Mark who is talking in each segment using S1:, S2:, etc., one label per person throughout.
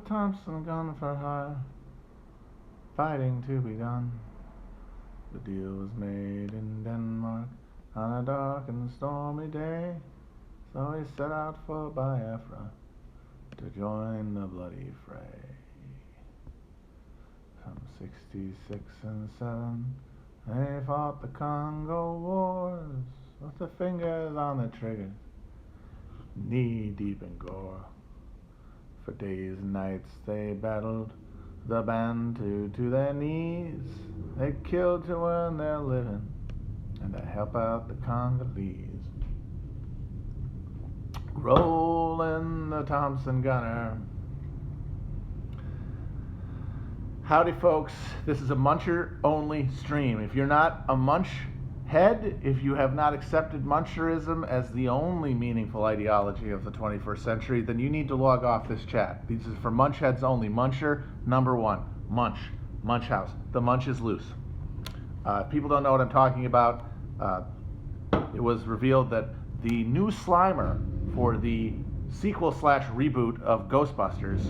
S1: Thompson gun for hire, fighting to be done. The deal was made in Denmark on a dark and stormy day, so he set out for Biafra to join the bloody fray. From 66 and 7, they fought the Congo Wars with the fingers on the triggers, knee deep in gore. For days and nights they battled the Bantu to their knees. They killed to earn their living and to help out the Congolese. Roland the Thompson gunner. Howdy folks, this is a Muncher only stream. If you're not a Munch head, if you have not accepted Muncherism as the only meaningful ideology of the 21st century, then you need to log off this chat. This is for Munch heads only. Muncher, number one. Munch. Munch House. The Munch is loose. If people don't know what I'm talking about, it was revealed that the new Slimer for the sequel/reboot of Ghostbusters,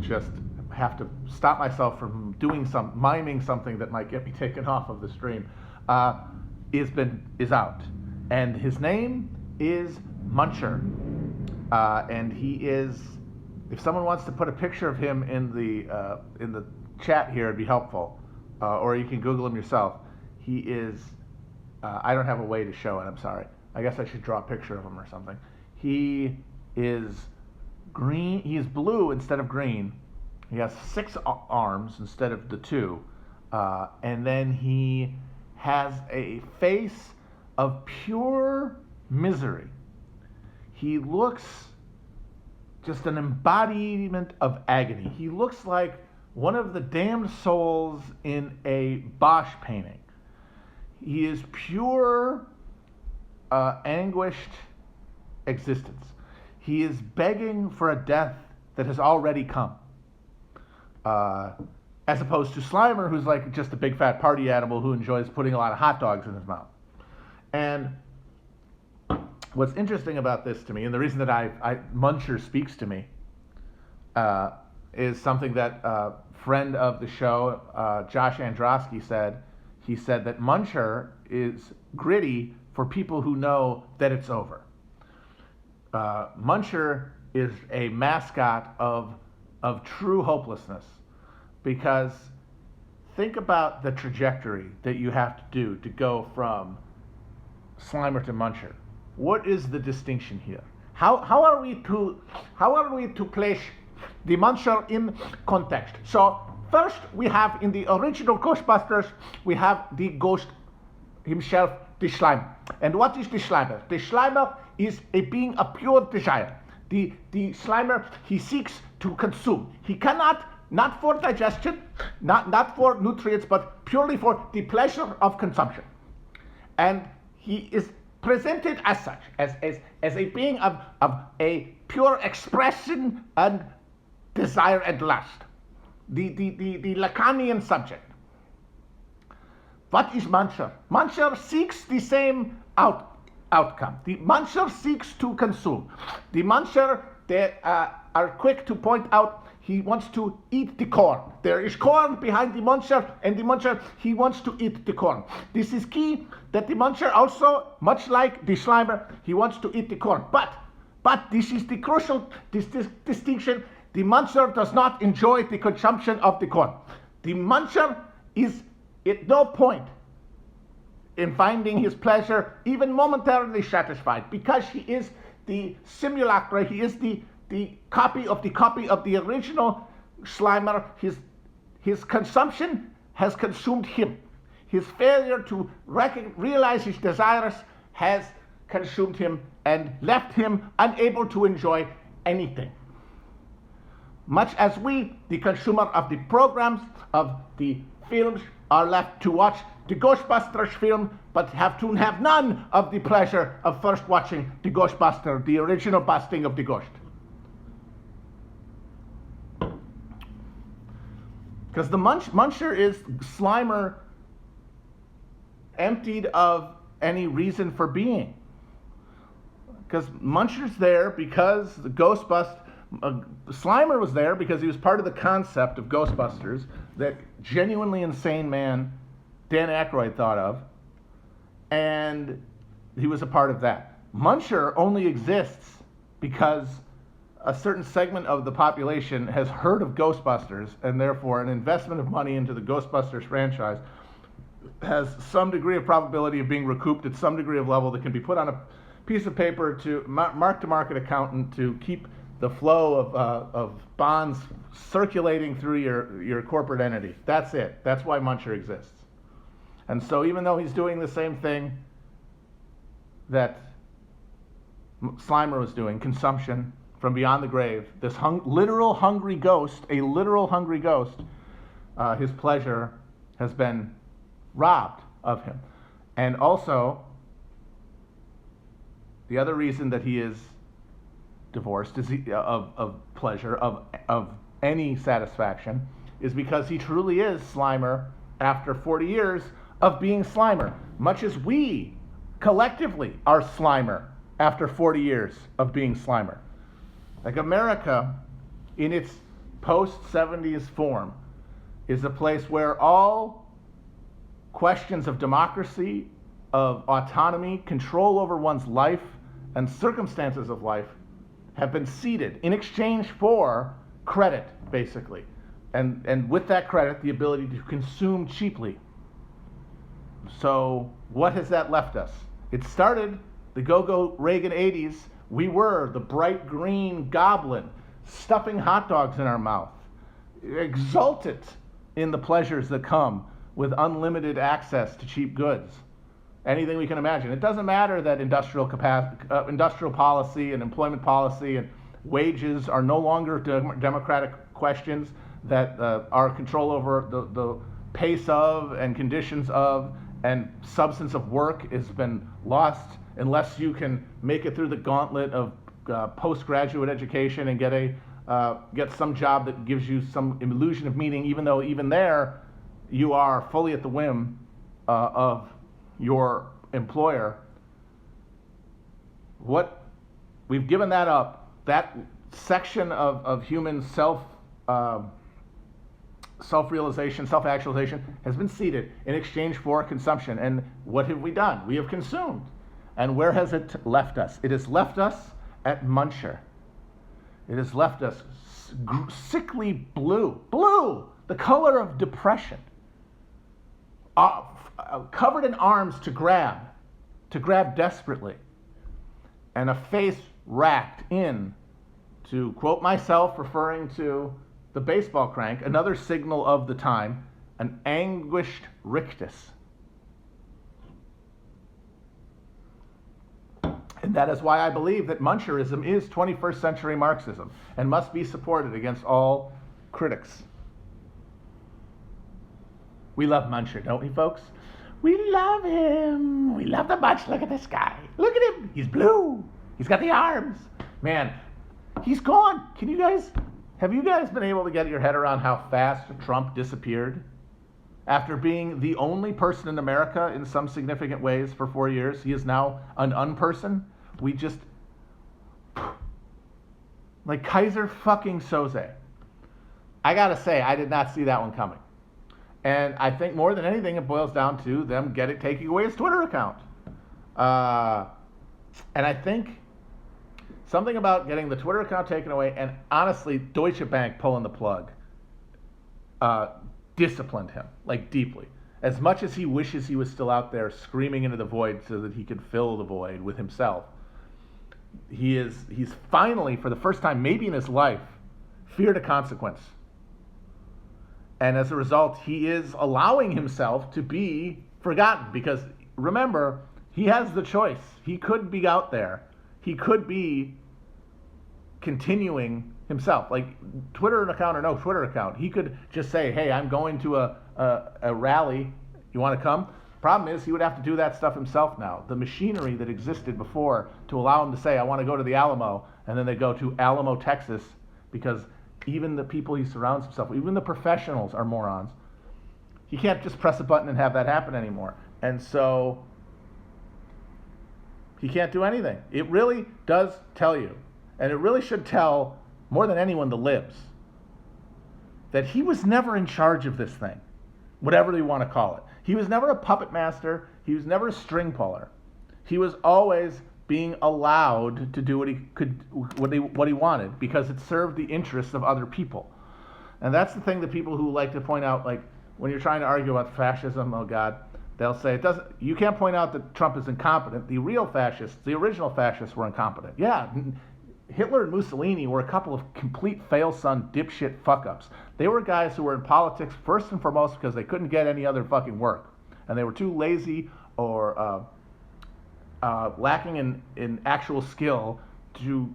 S1: just have to stop myself from doing miming something that might get me taken off of the stream, is out, and his name is Muncher, and he is. If someone wants to put a picture of him in the chat here, it'd be helpful, or you can Google him yourself. He is. I don't have a way to show it. I'm sorry. I guess I should draw a picture of him or something. He is green. He is blue instead of green. He has 6 arms instead of the 2, and then he has a face of pure misery. He looks just an embodiment of agony. He looks like one of the damned souls in a Bosch painting. He is pure, anguished existence. He is begging for a death that has already come. As opposed to Slimer, who's like just a big fat party animal who enjoys putting a lot of hot dogs in his mouth. And what's interesting about this to me, and the reason that Muncher speaks to me, is something that friend of the show, Josh Androsky, said. He said that Muncher is gritty for people who know that it's over. Muncher is a mascot of true hopelessness, because think about the trajectory that you have to do to go from Slimer to Muncher. What is the distinction here? How are we to place the Muncher in context? So first we have in the original Ghostbusters, we have the ghost himself, the Slimer. And what is the Slimer? The Slimer is a being of pure desire. The Slimer, he seeks to consume. He cannot, not for digestion, not for nutrients, but purely for the pleasure of consumption. And he is presented as such, as a being of a pure expression and desire and lust. The Lacanian subject. What is Muncher? Muncher seeks the same outcome. The Muncher seeks to consume. The Muncher, they are quick to point out he wants to eat the corn. There is corn behind the Muncher, and the Muncher, he wants to eat the corn. This is key, that the Muncher also, much like the Slimer, he wants to eat the corn. But this is the crucial distinction. The Muncher does not enjoy the consumption of the corn. The Muncher is at no point in finding his pleasure even momentarily satisfied, because he is the simulacra, he is the copy of the original Slimer. His consumption has consumed him. His failure to realize his desires has consumed him and left him unable to enjoy anything. Much as we, the consumer of the programs, of the films, are left to watch the Ghostbusters film, but have none of the pleasure of first watching the Ghostbuster, the original busting of the ghost. Because the Muncher is Slimer emptied of any reason for being. Because Muncher's there because the Slimer was there because he was part of the concept of Ghostbusters that genuinely insane man Dan Aykroyd thought of, and he was a part of that. Muncher only exists because a certain segment of the population has heard of Ghostbusters, and therefore an investment of money into the Ghostbusters franchise has some degree of probability of being recouped at some degree of level that can be put on a piece of paper to mark-to-market accountant to keep the flow of bonds circulating through your corporate entity. That's it. That's why Muncher exists. And so even though he's doing the same thing that Slimer was doing, consumption from beyond the grave, this literal hungry ghost, his pleasure has been robbed of him. And also, the other reason that he is divorced is of pleasure, of any satisfaction, is because he truly is Slimer after 40 years of being Slimer, much as we collectively are Slimer after 40 years of being Slimer. Like America, in its post-70s form, is a place where all questions of democracy, of autonomy, control over one's life, and circumstances of life have been ceded in exchange for credit, basically. And with that credit, the ability to consume cheaply. So what has that left us? It started the go-go Reagan 80s. We were the bright green goblin, stuffing hot dogs in our mouth, exultant in the pleasures that come with unlimited access to cheap goods. Anything we can imagine. It doesn't matter that industrial policy and employment policy and wages are no longer democratic questions, that our control over the pace of and conditions of and substance of work has been lost unless you can make it through the gauntlet of postgraduate education and get some job that gives you some illusion of meaning, even though even there you are fully at the whim of your employer. What we've given that up, that section of human self-realization, self-actualization has been ceded in exchange for consumption. And what have we done? We have consumed. And where has it left us? It has left us at Muncher. It has left us sickly blue, the color of depression, covered in arms to grab desperately, and a face racked in, to quote myself, referring to the baseball crank, another signal of the time, an anguished rictus. And that is why I believe that Muncherism is 21st century Marxism and must be supported against all critics. We love Muncher, don't we, folks? We love him. We love the Munch. Look at this guy. Look at him. He's blue. He's got the arms. Man, he's gone. Have you guys been able to get your head around how fast Trump disappeared? After being the only person in America in some significant ways for 4 years, he is now an unperson. We just, like Kaiser fucking Soze. I gotta say, I did not see that one coming. And I think more than anything, it boils down to them taking away his Twitter account. And I think something about getting the Twitter account taken away, and honestly, Deutsche Bank pulling the plug, disciplined him, like deeply. As much as he wishes he was still out there screaming into the void so that he could fill the void with himself, he's finally, for the first time maybe in his life, feared a consequence. And as a result, he is allowing himself to be forgotten. Because remember, he has the choice. He could be out there. He could be continuing himself. Like, Twitter account or no Twitter account, he could just say, hey, I'm going to a rally. You want to come? Problem is, he would have to do that stuff himself now. The machinery that existed before to allow him to say, I want to go to the Alamo, and then they go to Alamo, Texas, because even the people he surrounds himself with, even the professionals are morons. He can't just press a button and have that happen anymore. And so he can't do anything. It really does tell you, and it really should tell more than anyone, the libs, that he was never in charge of this thing, whatever you want to call it. He was never a puppet master. He was never a string puller. He was always being allowed to do what he wanted, because it served the interests of other people. And that's the thing that people who like to point out, like when you're trying to argue about fascism, oh God, they'll say you can't point out that Trump is incompetent. The real fascists, the original fascists, were incompetent. Yeah, Hitler and Mussolini were a couple of complete fail-son dipshit fuck-ups. They were guys who were in politics first and foremost because they couldn't get any other fucking work. And they were too lazy or lacking in actual skill to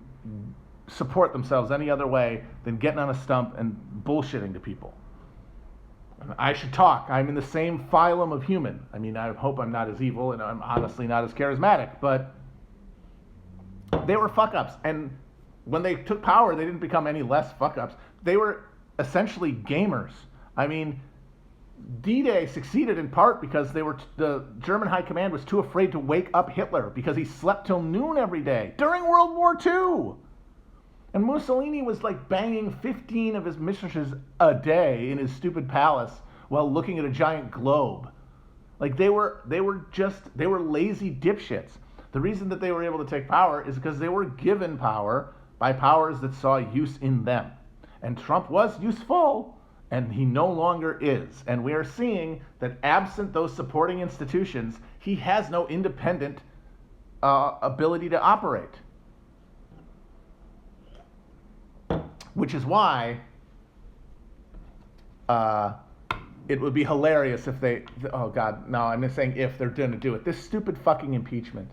S1: support themselves any other way than getting on a stump and bullshitting to people. I should talk. I'm in the same phylum of human. I mean, I hope I'm not as evil, and I'm honestly not as charismatic, but they were fuck-ups. And when they took power, they didn't become any less fuck-ups. They were essentially gamers. I mean, D-Day succeeded in part because the German high command was too afraid to wake up Hitler because he slept till noon every day during World War II. And Mussolini was like banging 15 of his mistresses a day in his stupid palace while looking at a giant globe. Like they were lazy dipshits. The reason that they were able to take power is because they were given power by powers that saw use in them. And Trump was useful, and he no longer is. And we are seeing that absent those supporting institutions, he has no independent ability to operate. Which is why it would be hilarious if they, oh God, no, I'm not saying if they're going to do it. This stupid fucking impeachment.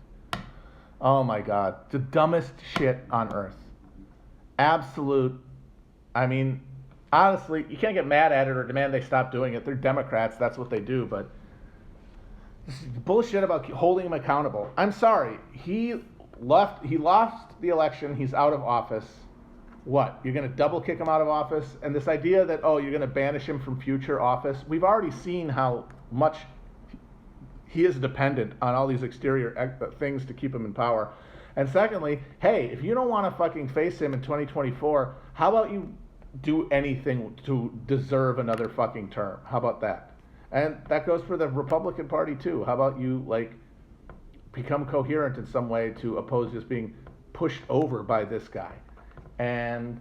S1: Oh my God, the dumbest shit on earth. Absolute, I mean, honestly, you can't get mad at it or demand they stop doing it. They're Democrats, that's what they do, but this is bullshit about holding him accountable. I'm sorry, he lost the election, he's out of office. What, you're going to double kick him out of office? And this idea that, oh, you're going to banish him from future office, we've already seen how much he is dependent on all these exterior things to keep him in power. And secondly, hey, if you don't want to fucking face him in 2024, how about you do anything to deserve another fucking term? How about that? And that goes for the Republican Party too. How about you, like, become coherent in some way to oppose just being pushed over by this guy? And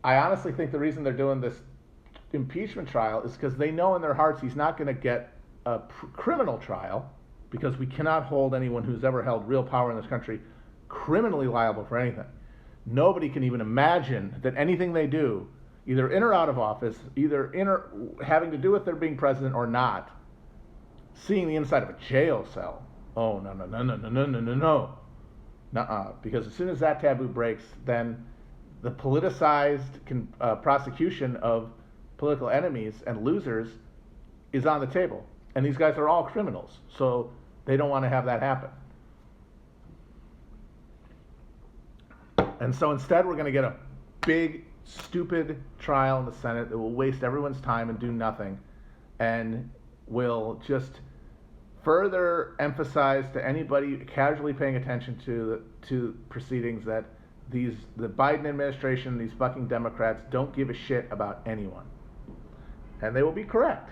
S1: I honestly think the reason they're doing this impeachment trial is because they know in their hearts he's not going to get a criminal trial, because we cannot hold anyone who's ever held real power in this country criminally liable for anything. Nobody can even imagine that anything they do, either in or out of office, either in or having to do with their being president or not, seeing the inside of a jail cell. Oh, no, no, no, no, no, no, no, no, no. Nuh-uh. Because as soon as that taboo breaks, then the politicized prosecution of political enemies and losers is on the table. And these guys are all criminals, so they don't want to have that happen. And so instead, we're going to get a big, stupid trial in the Senate that will waste everyone's time and do nothing, and will just further emphasize to anybody casually paying attention to proceedings that the Biden administration, these fucking Democrats, don't give a shit about anyone. And they will be correct.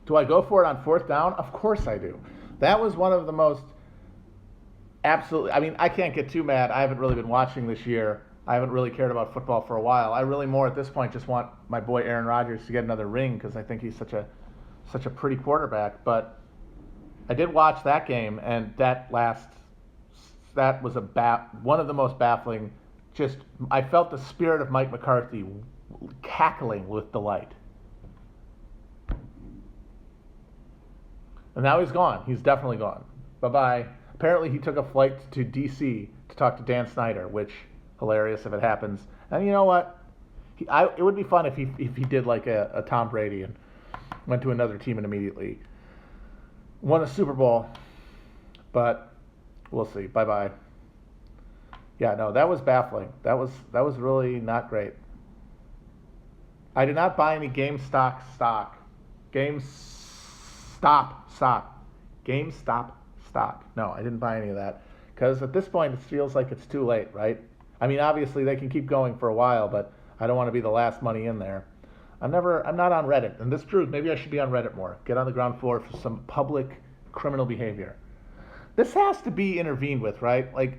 S1: Do I go for it on fourth down? Of course I do. That was one of the most absolutely, I mean, I can't get too mad. I haven't really been watching this year. I haven't really cared about football for a while. I really more at this point just want my boy Aaron Rodgers to get another ring because I think he's such a pretty quarterback. But I did watch that game, and that was one of the most baffling. Just, I felt the spirit of Mike McCarthy cackling with delight. And now he's gone. He's definitely gone. Bye-bye. Apparently he took a flight to D.C. to talk to Dan Snyder, which, hilarious if it happens. And you know what? It would be fun if he did like a Tom Brady and went to another team and immediately won a Super Bowl. But we'll see. Bye-bye. Yeah, no, that was baffling. That was really not great. I did not buy any GameStop stock. GameStop stock. GameStop stock. No, I didn't buy any of that. Because at this point, it feels like it's too late, right? I mean, obviously, they can keep going for a while, but I don't want to be the last money in there. I'm not on Reddit. And this proves maybe I should be on Reddit more. Get on the ground floor for some public criminal behavior. This has to be intervened with, right? Like,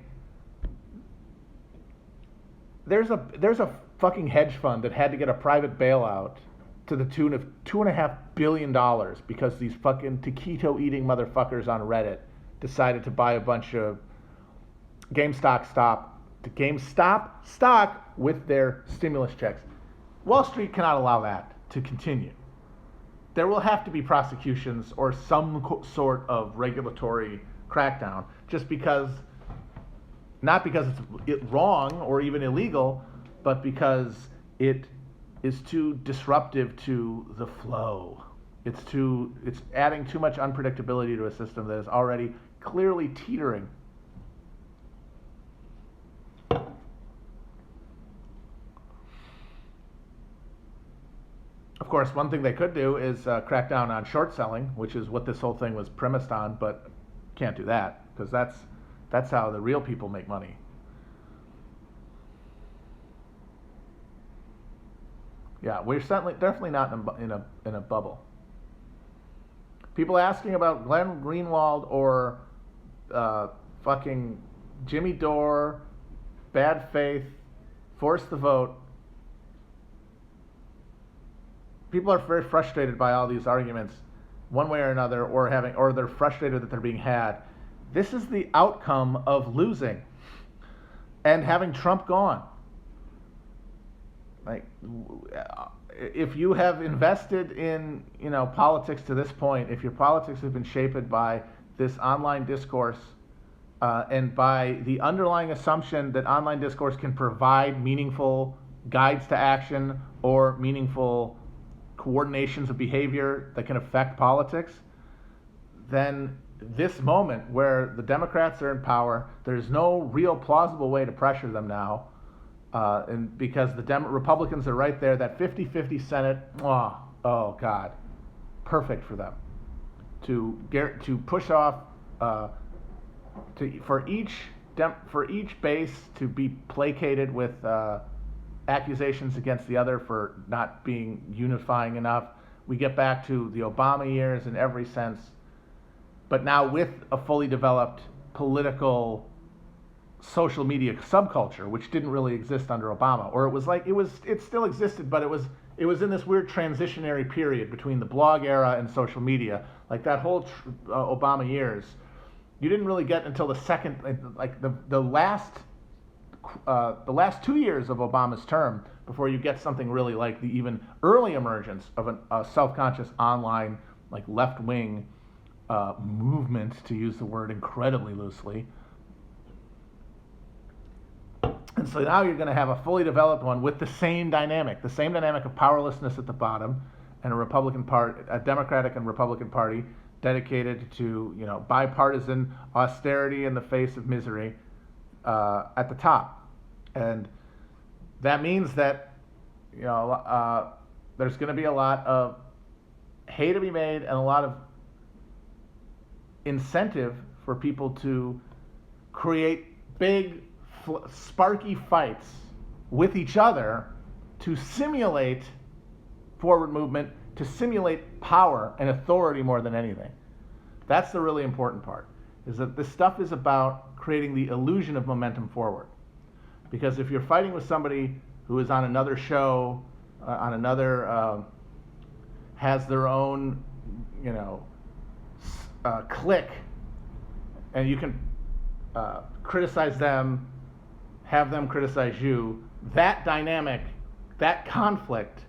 S1: there's a fucking hedge fund that had to get a private bailout to the tune of $2.5 billion because these fucking taquito-eating motherfuckers on Reddit decided to buy a bunch of GameStop stock with their stimulus checks. Wall Street cannot allow that to continue. There will have to be prosecutions or some sort of regulatory crackdown, just because, not because it's wrong or even illegal, but because it is too disruptive to the flow. It's adding too much unpredictability to a system that is already clearly teetering. Of course, one thing they could do is crack down on short selling, which is what this whole thing was premised on, but can't do that because that's how the real people make money. Yeah, we're definitely not in a bubble. People asking about Glenn Greenwald or fucking Jimmy Dore, bad faith, force the vote. People are very frustrated by all these arguments, one way or another, or they're frustrated that they're being had. This is the outcome of losing and having Trump gone. Like, if you have invested in, politics to this point, if your politics have been shaped by this online discourse and by the underlying assumption that online discourse can provide meaningful guides to action or meaningful coordinations of behavior that can affect politics, then this moment where the Democrats are in power, there's no real plausible way to pressure them now. And because the Republicans are right there, that 50-50 Senate, oh God, perfect for them to push off for each base to be placated with accusations against the other for not being unifying enough. We get back to the Obama years in every sense, but now with a fully developed political social media subculture, which didn't really exist under Obama, or it still existed, but it was in this weird transitionary period between the blog era and social media. Like that whole Obama years, you didn't really get until the second, the last 2 years of Obama's term before you get something really like the even early emergence of a self-conscious online, like left-wing movement, to use the word incredibly loosely. And so now you're going to have a fully developed one with the same dynamic of powerlessness at the bottom, and a Democratic and Republican Party dedicated to bipartisan austerity in the face of misery at the top. And that means that there's going to be a lot of hay to be made and a lot of incentive for people to create big sparky fights with each other to simulate forward movement, to simulate power and authority more than anything. That's the really important part, is that this stuff is about creating the illusion of momentum forward. Because if you're fighting with somebody who is on another show, has their own, clique, and you can criticize them, have them criticize you, that dynamic, that conflict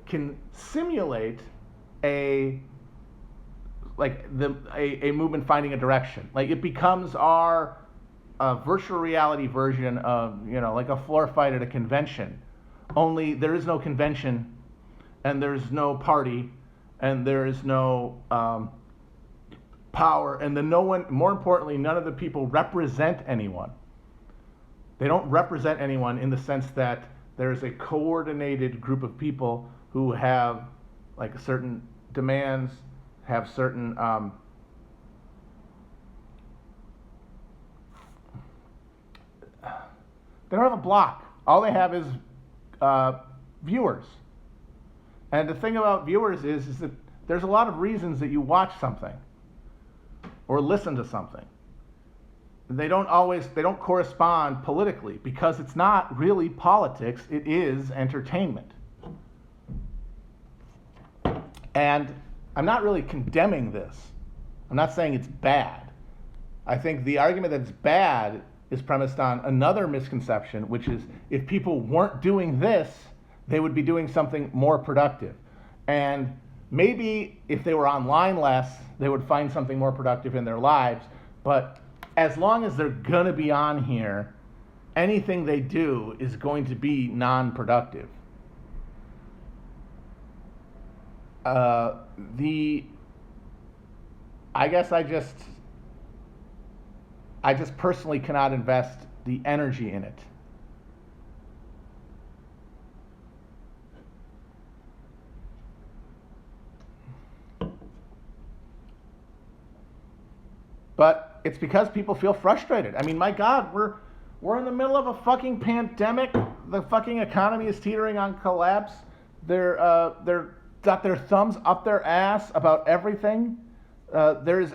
S1: can simulate a movement finding a direction. Like it becomes our virtual reality version of, like a floor fight at a convention. Only there is no convention, and there's no party, and there is no power, and then more importantly, none of the people represent anyone. They don't represent anyone in the sense that there's a coordinated group of people who have like certain demands, have certain they don't have a block. All they have is viewers. And the thing about viewers is that there's a lot of reasons that you watch something or listen to something. They don't correspond politically because it's not really politics, it is entertainment. And I'm not really condemning this. I'm not saying it's bad. I think the argument that it's bad is premised on another misconception, which is if people weren't doing this, they would be doing something more productive. And maybe if they were online less, they would find something more productive in their lives. But as long as they're going to be on here, anything they do is going to be non-productive. I guess I just personally cannot invest the energy in it. But it's because people feel frustrated. I mean, my God, we're in the middle of a fucking pandemic. The fucking economy is teetering on collapse. They're got their thumbs up their ass about everything. There is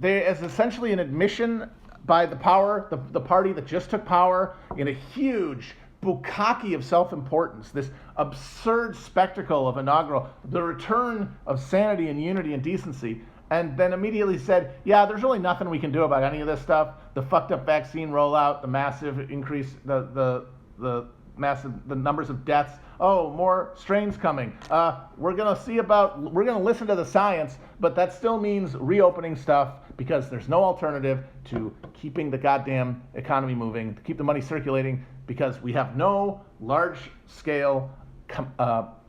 S1: essentially an admission by the party that just took power in a huge bukkake of self-importance, this absurd spectacle of inaugural, the return of sanity and unity and decency, and then immediately said, yeah, there's really nothing we can do about any of this stuff. The fucked up vaccine rollout, the massive increase, the numbers of deaths. Oh, more strains coming. We're gonna listen to the science, but that still means reopening stuff because there's no alternative to keeping the goddamn economy moving, to keep the money circulating, because we have no large-scale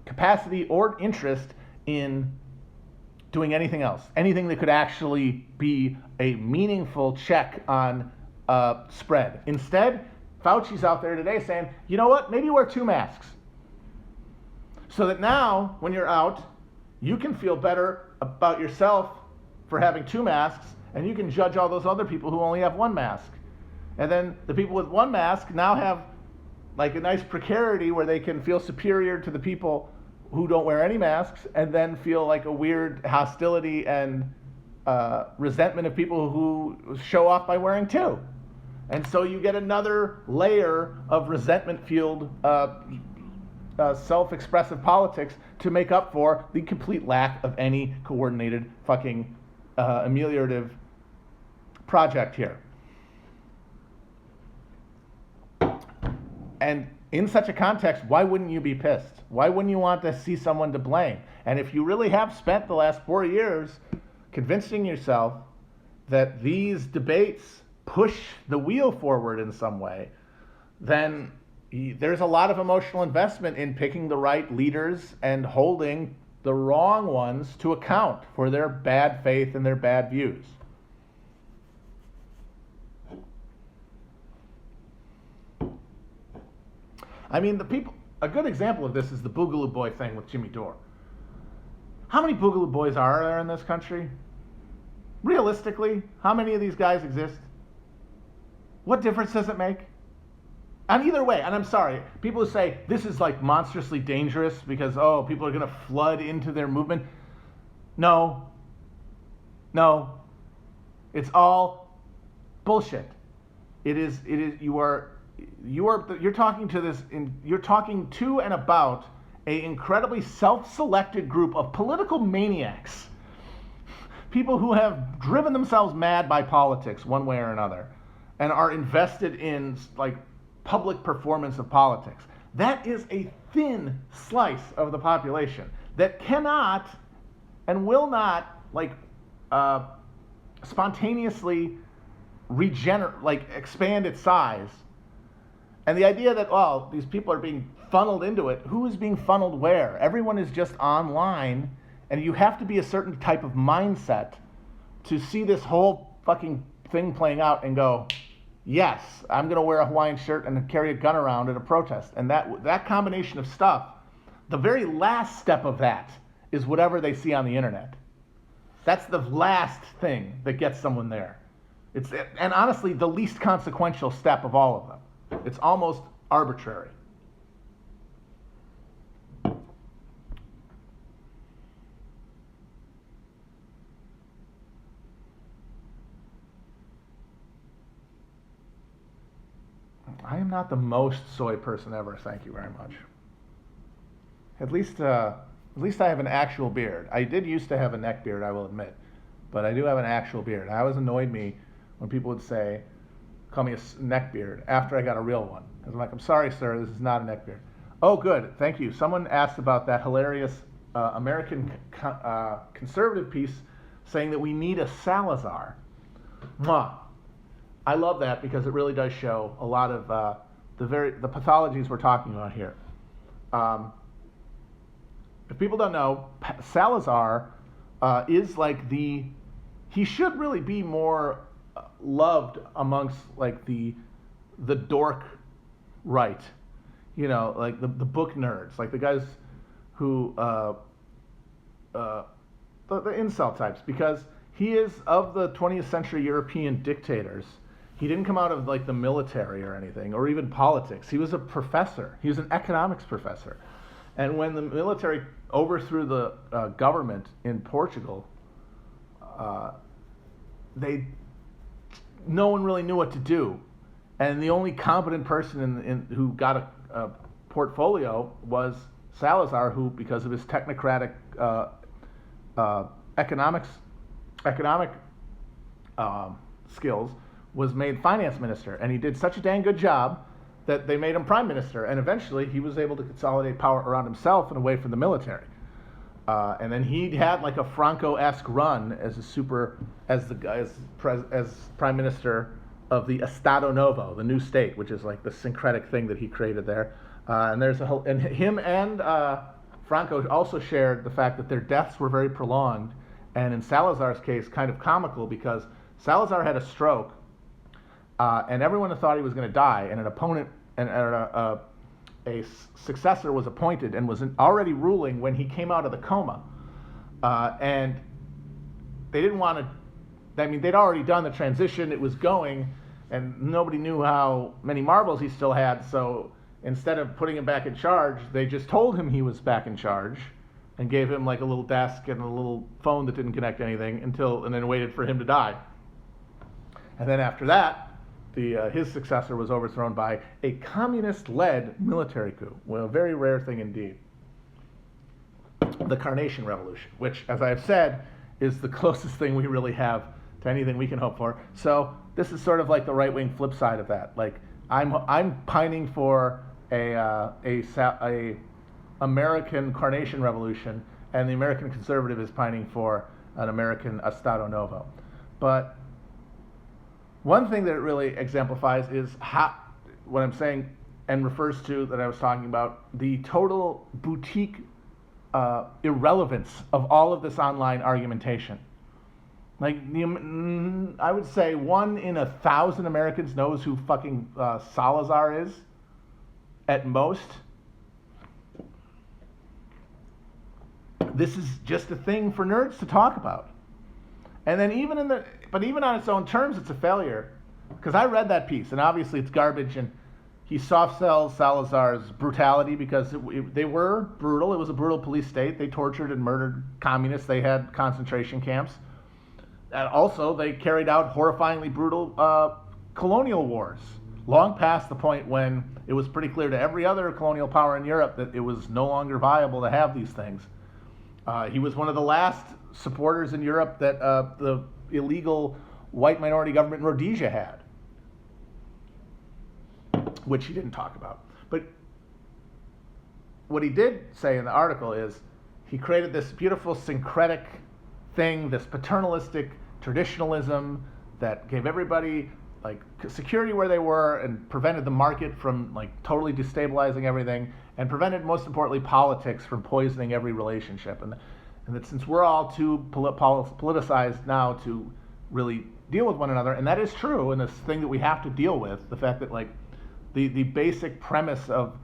S1: capacity or interest in doing anything else, anything that could actually be a meaningful check on spread. Instead, Fauci's out there today saying, you know what, maybe wear 2 masks. So that now, when you're out, you can feel better about yourself for having 2 masks, and you can judge all those other people who only have 1 mask. And then the people with 1 mask now have like a nice precarity where they can feel superior to the people who don't wear any masks, and then feel like a weird hostility and resentment of people who show off by wearing 2. And so you get another layer of resentment-fueled self-expressive politics to make up for the complete lack of any coordinated fucking ameliorative project here. And in such a context, why wouldn't you be pissed? Why wouldn't you want to see someone to blame? And if you really have spent the last 4 years convincing yourself that these debates push the wheel forward in some way, then there's a lot of emotional investment in picking the right leaders and holding the wrong ones to account for their bad faith and their bad views. I mean, a good example of this is the Boogaloo Boy thing with Jimmy Dore. How many Boogaloo Boys are there in this country? Realistically, how many of these guys exist? What difference does it make? And either way, and I'm sorry, people who say this is like monstrously dangerous because, oh, people are going to flood into their movement. No. It's all bullshit. You're talking to and about an incredibly self-selected group of political maniacs. People who have driven themselves mad by politics one way or another and are invested in like public performance of politics. That is a thin slice of the population that cannot and will not spontaneously expand its size. And the idea that, oh, these people are being funneled into it, who is being funneled where? Everyone is just online, and you have to be a certain type of mindset to see this whole fucking thing playing out and go, yes, I'm going to wear a Hawaiian shirt and carry a gun around at a protest. And that combination of stuff the very last step of that is whatever they see on the internet. That's the last thing that gets someone there. And honestly, the least consequential step of all of them. It's almost arbitrary. I am not the most soy person ever, thank you very much. At least I have an actual beard. I did used to have a neck beard, I will admit, but I do have an actual beard. It always annoyed me when people would call me a neck beard after I got a real one. I was like, I'm sorry, sir, this is not a neck beard. Oh, good, thank you. Someone asked about that hilarious American conservative piece saying that we need a Salazar. Mwah. I love that because it really does show a lot of the pathologies we're talking about here. If people don't know, Salazar is like he should really be more loved amongst like the dork right, like the book nerds, like the guys who the incel types, because he is of the 20th century European dictators. He didn't come out of like the military or anything, or even politics. He was a professor. He was an economics professor. And when the military overthrew the government in Portugal, no one really knew what to do. And the only competent person who got a portfolio was Salazar, who, because of his technocratic economic skills, was made finance minister. And he did such a dang good job that they made him prime minister, and eventually he was able to consolidate power around himself and away from the military. And then he had like a Franco-esque run as prime minister of the Estado Novo, the new state, which is like the syncretic thing that he created there. And him and Franco also shared the fact that their deaths were very prolonged, and in Salazar's case, kind of comical, because Salazar had a stroke, and everyone thought he was going to die, and an opponent and a successor was appointed and was already ruling when he came out of the coma. And they didn't want to, they'd already done the transition, it was going, and nobody knew how many marbles he still had, so instead of putting him back in charge, they just told him he was back in charge and gave him like a little desk and a little phone that didn't connect to anything and then waited for him to die. And then after that, his successor was overthrown by a communist-led military coup. Well, a very rare thing indeed. The Carnation Revolution, which, as I have said, is the closest thing we really have to anything we can hope for. So this is sort of like the right-wing flip side of that. Like I'm pining for a American Carnation Revolution, and the American conservative is pining for an American Estado Novo. But one thing that it really exemplifies is what I'm saying and refers to that I was talking about, the total boutique irrelevance of all of this online argumentation. Like, I would say 1 in 1,000 Americans knows who fucking Salazar is, at most. This is just a thing for nerds to talk about. And then even on its own terms, it's a failure. Because I read that piece, and obviously it's garbage, and he soft sells Salazar's brutality because they were brutal. It was a brutal police state. They tortured and murdered communists. They had concentration camps. And also, they carried out horrifyingly brutal colonial wars, long past the point when it was pretty clear to every other colonial power in Europe that it was no longer viable to have these things. He was one of the last supporters in Europe that the illegal white minority government in Rhodesia had, which he didn't talk about. But what he did say in the article is he created this beautiful syncretic thing, this paternalistic traditionalism that gave everybody like security where they were and prevented the market from like totally destabilizing everything, and prevented, most importantly, politics from poisoning every relationship. And that since we're all too politicized now to really deal with one another, and that is true, and this thing that we have to deal with, the fact that like the basic premise of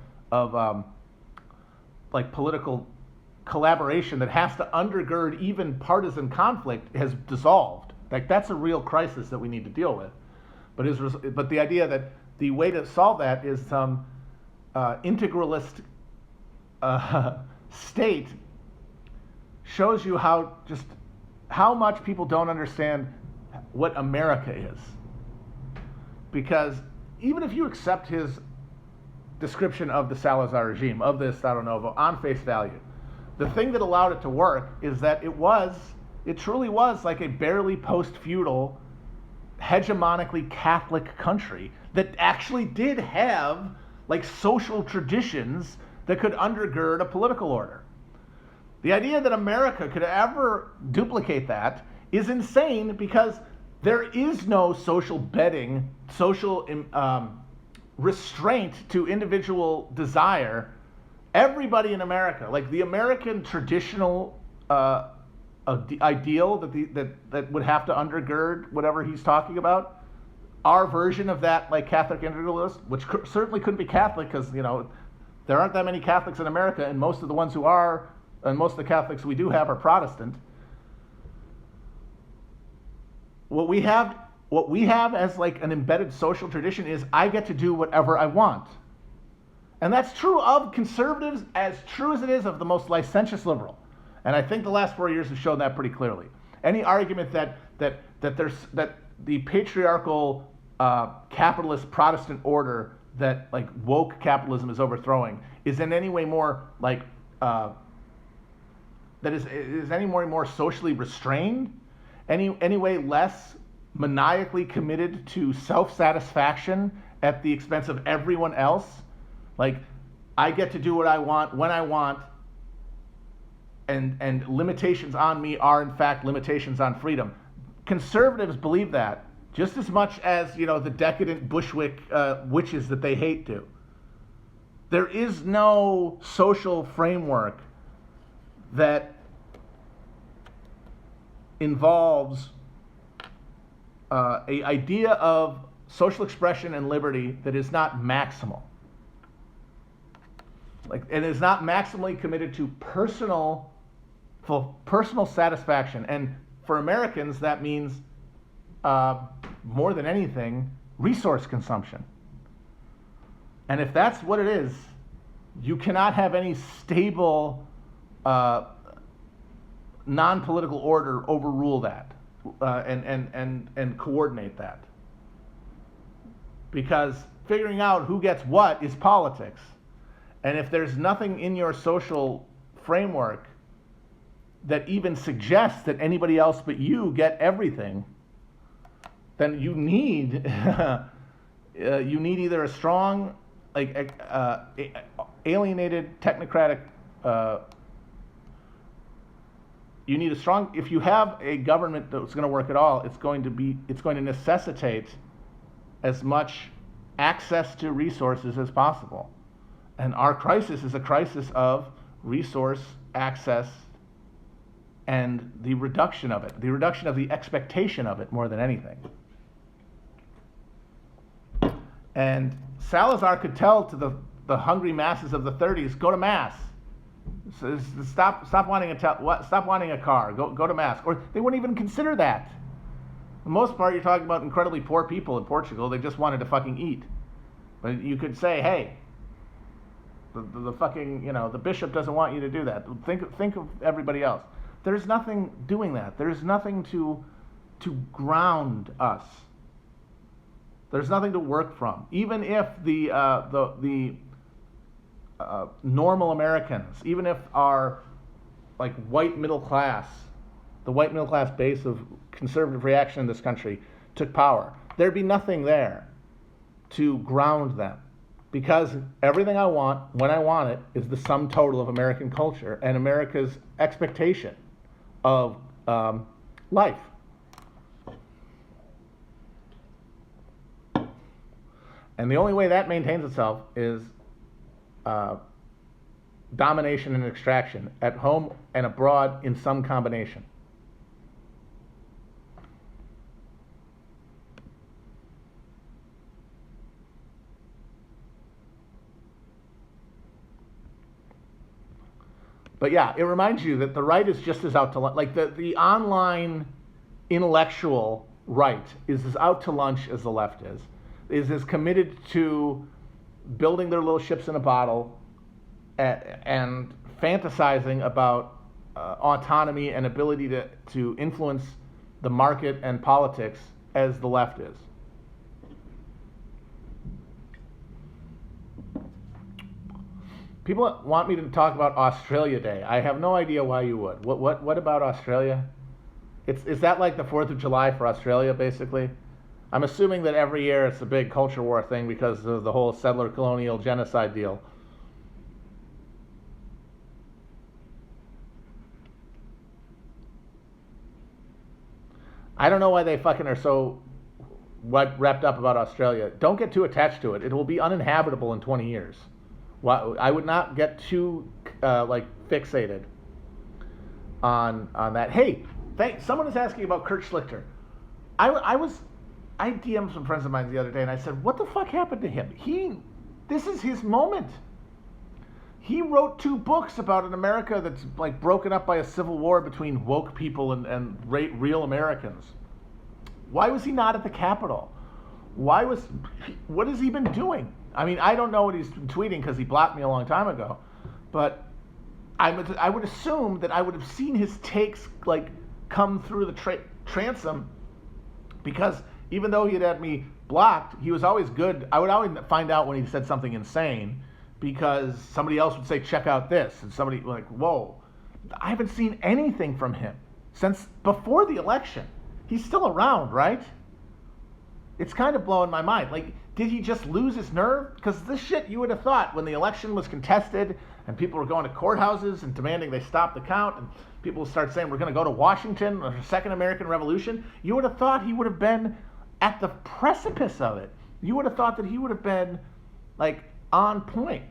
S1: like political collaboration that has to undergird even partisan conflict has dissolved. Like that's a real crisis that we need to deal with. But the idea that the way to solve that is some integralist state shows you how much people don't understand what America is. Because even if you accept his description of the Salazar regime, of this, I don't know, on face value, the thing that allowed it to work is that it truly was like a barely post-feudal, hegemonically Catholic country that actually did have like social traditions that could undergird a political order. The idea that America could ever duplicate that is insane because there is no social bedding, social restraint to individual desire. Everybody in America, like the American traditional ideal that would have to undergird whatever he's talking about, our version of that, like Catholic integralist, which certainly couldn't be Catholic because there aren't that many Catholics in America, and most of the ones who are, and most of the Catholics we do have are Protestant. What we have as like an embedded social tradition is I get to do whatever I want. And that's true of conservatives as true as it is of the most licentious liberal. And I think the last 4 years have shown that pretty clearly. Any argument that the patriarchal capitalist Protestant order that like woke capitalism is overthrowing is in any way more like that is any more socially restrained, any way less maniacally committed to self-satisfaction at the expense of everyone else. Like, I get to do what I want when I want, and limitations on me are in fact limitations on freedom. Conservatives believe that just as much as the decadent Bushwick witches that they hate do. There is no social framework that involves a idea of social expression and liberty that is not maximal. And is not maximally committed to personal satisfaction. And for Americans, that means more than anything, resource consumption. And if that's what it is, you cannot have any stable non-political order overrule that and coordinate that. Because figuring out who gets what is politics. And if there's nothing in your social framework that even suggests that anybody else but you get everything, then you need either a strong, alienated technocratic. You need a strong. If you have a government that's going to work at all, it's going to necessitate as much access to resources as possible. And our crisis is a crisis of resource access and the reduction of it, the reduction of the expectation of it more than anything. And Salazar could tell to the hungry masses of the 30s, go to mass. So stop wanting a car. Go to mass. Or they wouldn't even consider that. For the most part, you're talking about incredibly poor people in Portugal. They just wanted to fucking eat. But you could say, hey, the fucking, the bishop doesn't want you to do that. Think of everybody else. There's nothing doing that. There's nothing to ground us. There's nothing to work from. Even if the normal Americans, even if our white middle class, the white middle class base of conservative reaction in this country took power, there'd be nothing there to ground them. Because everything I want, when I want it, is the sum total of American culture and America's expectation of life. And the only way that maintains itself is domination and extraction, at home and abroad in some combination. But yeah, it reminds you that the right is just as out to lunch. Like the online intellectual right is as out to lunch as the left is as committed to building their little ships in a bottle and fantasizing about autonomy and ability to influence the market and politics as the left is. People want me to talk about Australia Day. I have no idea why you would. What about Australia? Is that like the 4th of July for Australia, basically? I'm assuming that every year it's a big culture war thing because of the whole settler colonial genocide deal. I don't know why they fucking are so wrapped up about Australia. Don't get too attached to it. It will be uninhabitable in 20 years. I would not get too fixated on that. Hey, someone is asking about Kurt Schlichter. I DM'd some friends of mine the other day and I said, what the fuck happened to him? This is his moment. He wrote 2 books about an America that's like broken up by a civil war between woke people and real Americans. Why was he not at the Capitol? What has he been doing? I mean, I don't know what he's been tweeting because he blocked me a long time ago, but I would assume that I would have seen his takes like come through the transom, because even though he had me blocked, he was always good. I would always find out when he said something insane, because somebody else would say, check out this, and somebody like, whoa, I haven't seen anything from him since before the election. He's still around, right? It's kind of blowing my mind. Like, did he just lose his nerve? Because this shit, you would have thought when the election was contested and people were going to courthouses and demanding they stop the count, and people would start saying we're going to go to Washington or Second American Revolution, you would have thought he would have been at the precipice of it. You would have thought that he would have been like on point,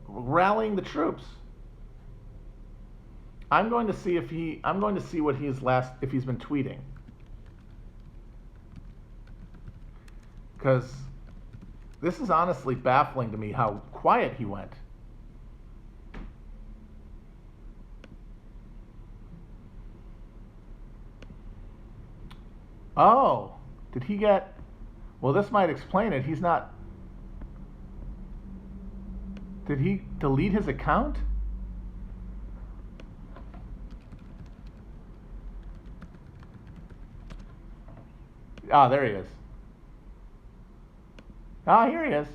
S1: rallying the troops. I'm going to see if he's been tweeting. Because this is honestly baffling to me how quiet he went. Oh, did he get... Well, this might explain it. He's not... Did he delete his account? Ah, there he is. Ah, here he is.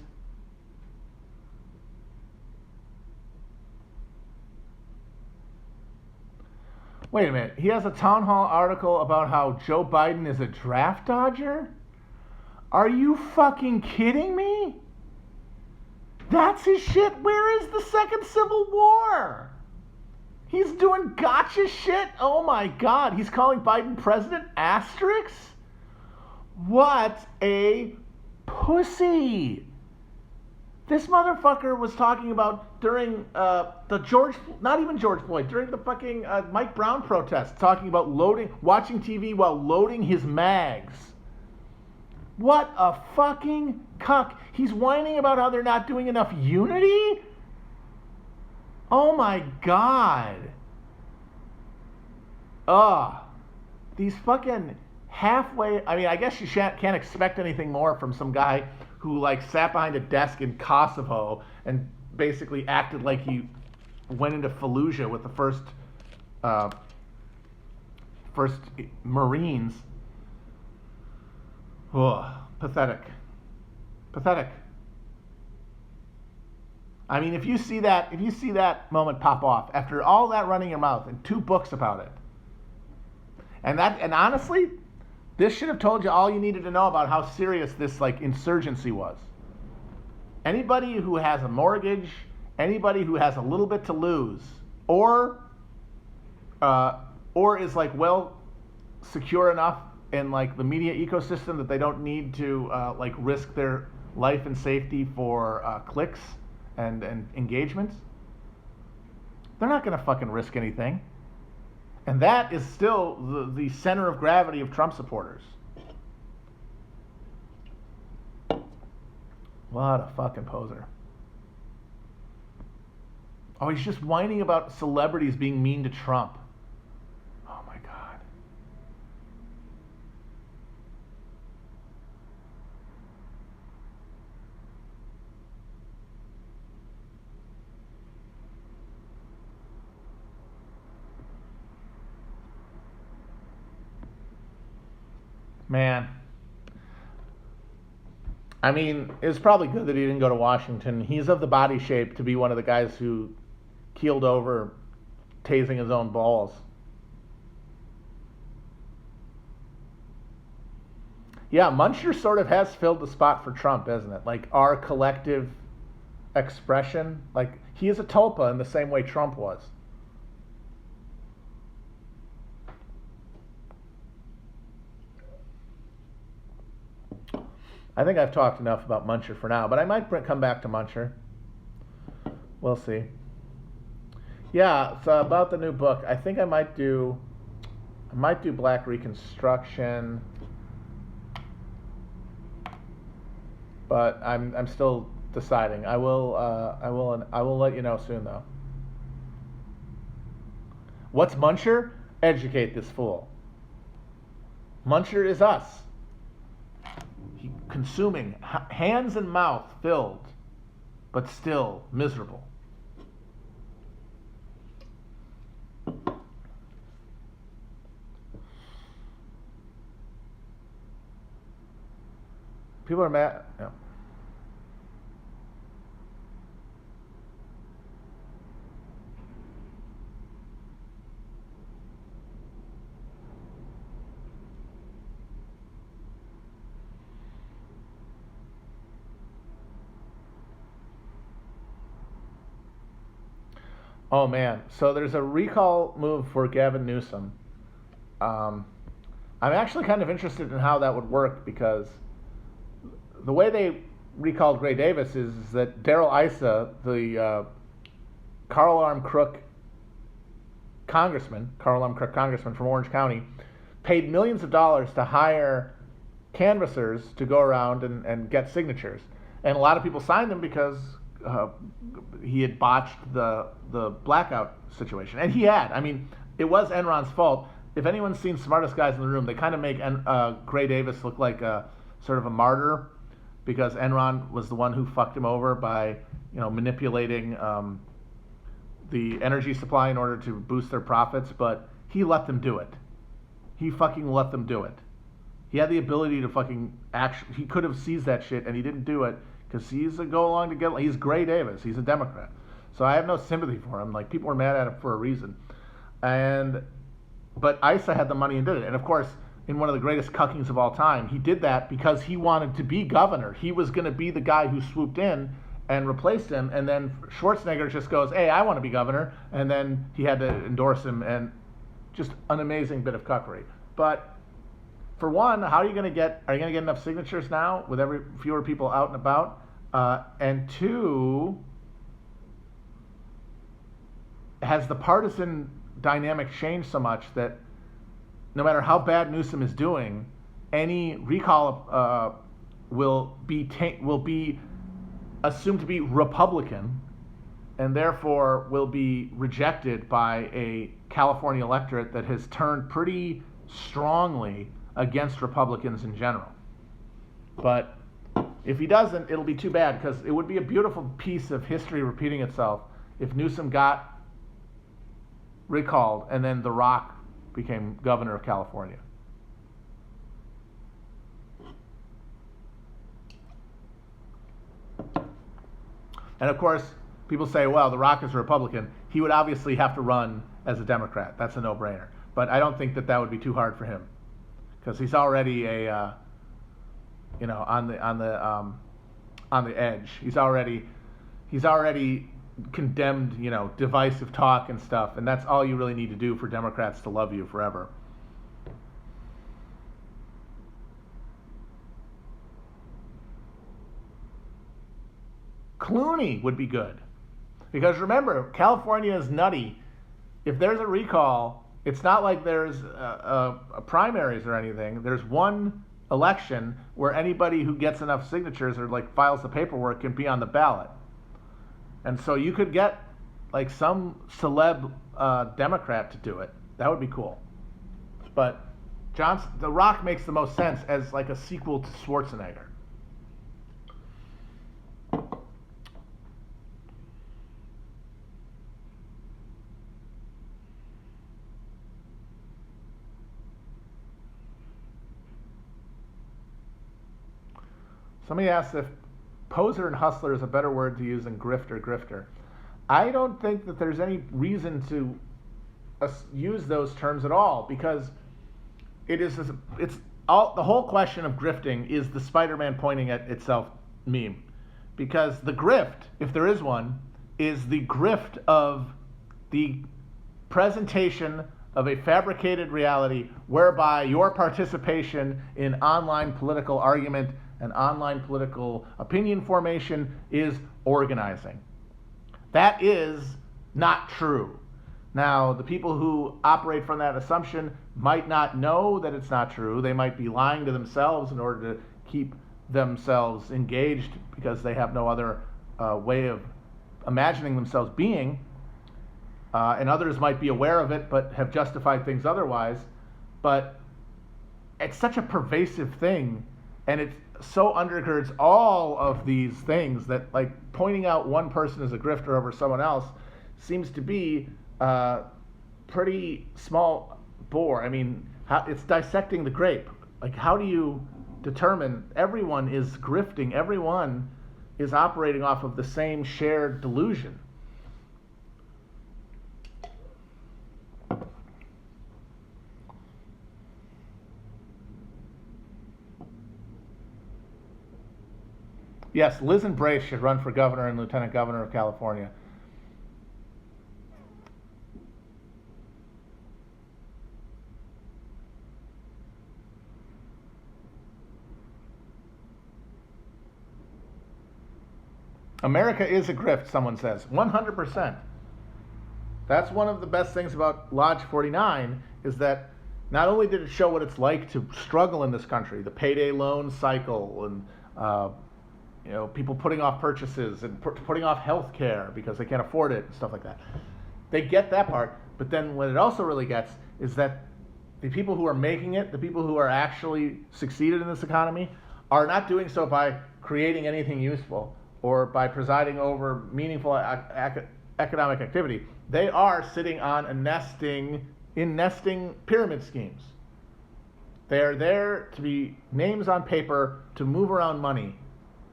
S1: Wait a minute. He has a town hall article about how Joe Biden is a draft dodger? Are you fucking kidding me? That's his shit. Where is the second Civil War? He's doing gotcha shit? Oh my God. He's calling Biden president asterisks? What a pussy. This motherfucker was talking about during not even George Floyd, during the fucking Mike Brown protest, talking about watching TV while loading his mags. What a fucking cuck. He's whining about how they're not doing enough unity? Oh my God. These fucking halfway, I mean, I guess you can't expect anything more from some guy who like sat behind a desk in Kosovo and basically acted like he went into Fallujah with the first Marines. Pathetic. I mean, if you see that moment pop off after all that running your mouth and 2 books about it, and honestly, this should have told you all you needed to know about how serious this like insurgency was. Anybody who has a mortgage, anybody who has a little bit to lose, or is like well secure enough in like the media ecosystem that they don't need to like risk their life and safety for clicks and engagements, they're not going to fucking risk anything. And that is still the center of gravity of Trump supporters. What a fucking poser. Oh, he's just whining about celebrities being mean to Trump. Oh my God. Man. I mean, it was probably good that he didn't go to Washington. He's of the body shape to be one of the guys who keeled over, tasing his own balls. Yeah, Muncher sort of has filled the spot for Trump, isn't it? Like our collective expression. Like he is a tulpa in the same way Trump was. I think I've talked enough about Muncher for now, but I might come back to Muncher. We'll see. Yeah, so about the new book, I think I might do Black Reconstruction, but I'm still deciding. I will let you know soon though. What's Muncher? Educate this fool. Muncher is us. Consuming, hands and mouth filled, but still miserable. People are mad. Yeah. Oh man, so there's a recall move for Gavin Newsom. I'm actually kind of interested in how that would work because the way they recalled Gray Davis is that Darrell Issa, the Carl Arm Crook congressman from Orange County, paid millions of dollars to hire canvassers to go around and get signatures. And a lot of people signed them because he had botched the blackout situation. And he had. I mean, it was Enron's fault. If anyone's seen Smartest Guys in the Room, they kind of make Gray Davis look like a sort of a martyr because Enron was the one who fucked him over by, manipulating the energy supply in order to boost their profits. But he let them do it. He fucking let them do it. He had the ability to he could have seized that shit and he didn't do it. Because he's a go along to get. He's Gray Davis. He's a Democrat, so I have no sympathy for him. Like people were mad at him for a reason, but Issa had the money and did it. And of course, in one of the greatest cuckings of all time, he did that because he wanted to be governor. He was going to be the guy who swooped in and replaced him. And then Schwarzenegger just goes, "Hey, I want to be governor," and then he had to endorse him. And just an amazing bit of cuckery. But for one, how are you going to get? Are you going to get enough signatures now with fewer people out and about? And two, has the partisan dynamic changed so much that no matter how bad Newsom is doing, any recall will be assumed to be Republican, and therefore will be rejected by a California electorate that has turned pretty strongly against Republicans in general. But if he doesn't, it'll be too bad because it would be a beautiful piece of history repeating itself if Newsom got recalled and then The Rock became governor of California. And of course, people say, well, The Rock is a Republican. He would obviously have to run as a Democrat. That's a no-brainer. But I don't think that would be too hard for him because he's already on the edge. He's already condemned, divisive talk and stuff, and that's all you really need to do for Democrats to love you forever. Clooney would be good. Because remember, California is nutty. If there's a recall, it's not like there's a primaries or anything. There's one election where anybody who gets enough signatures or files the paperwork can be on the ballot. And so you could get like some celeb Democrat to do it. That would be cool. But The Rock makes the most sense as like a sequel to Schwarzenegger. Somebody asks if poser and hustler is a better word to use than grifter. I don't think that there's any reason to use those terms at all, because it's all, the whole question of grifting is the Spider-Man pointing at itself meme. Because the grift, if there is one, is the grift of the presentation of a fabricated reality whereby your participation in online political argument and online political opinion formation is organizing. That is not true. Now, the people who operate from that assumption might not know that it's not true. They might be lying to themselves in order to keep themselves engaged because they have no other way of imagining themselves being. And others might be aware of it but have justified things otherwise. But it's such a pervasive thing, and it so undergirds all of these things that, like, pointing out one person as a grifter over someone else seems to be pretty small bore. I mean, it's dissecting the grape. Like, how do you determine everyone is grifting? Everyone is operating off of the same shared delusion. Yes, Liz and Brace should run for governor and lieutenant governor of California. America is a grift, someone says. 100%. That's one of the best things about Lodge 49, is that not only did it show what it's like to struggle in this country, the payday loan cycle, and people putting off purchases and putting off health care because they can't afford it and stuff like that. They get that part, but then what it also really gets is that the people who are making it, the people who are actually succeeded in this economy, are not doing so by creating anything useful or by presiding over meaningful economic activity. They are sitting on nesting pyramid schemes. They are there to be names on paper to move around money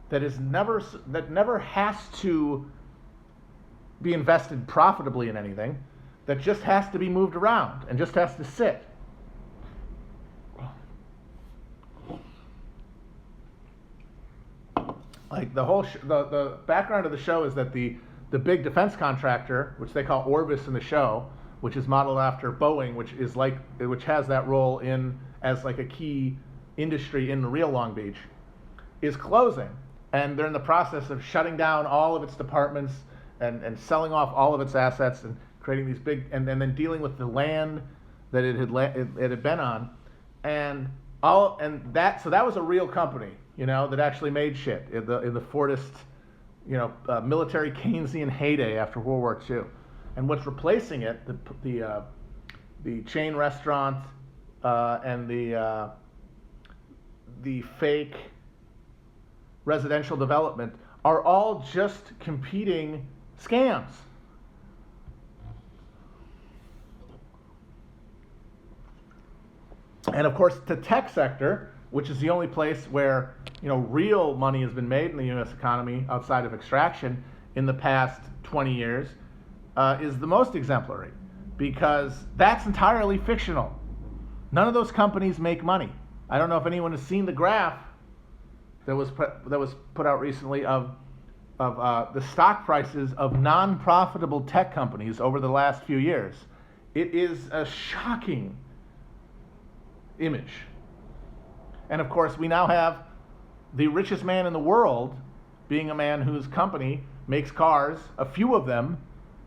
S1: that never has to be invested profitably in anything, that just has to be moved around and just has to sit. Like the background of the show is that the big defense contractor, which they call Orbis in the show, which is modeled after Boeing, which has that role as like a key industry in the real Long Beach, is closing. And they're in the process of shutting down all of its departments and selling off all of its assets and creating these big, and then dealing with the land that it had been on, so that was a real company, that actually made shit in the Fordist, military Keynesian heyday after World War II. And what's replacing it, the chain restaurant and the fake residential development, are all just competing scams. And of course, the tech sector, which is the only place where real money has been made in the U.S. economy outside of extraction in the past 20 years, is the most exemplary, because that's entirely fictional. None of those companies make money. I don't know if anyone has seen the graph that was put out recently of the stock prices of non-profitable tech companies over the last few years. It is a shocking image. And of course, we now have the richest man in the world being a man whose company makes cars, a few of them,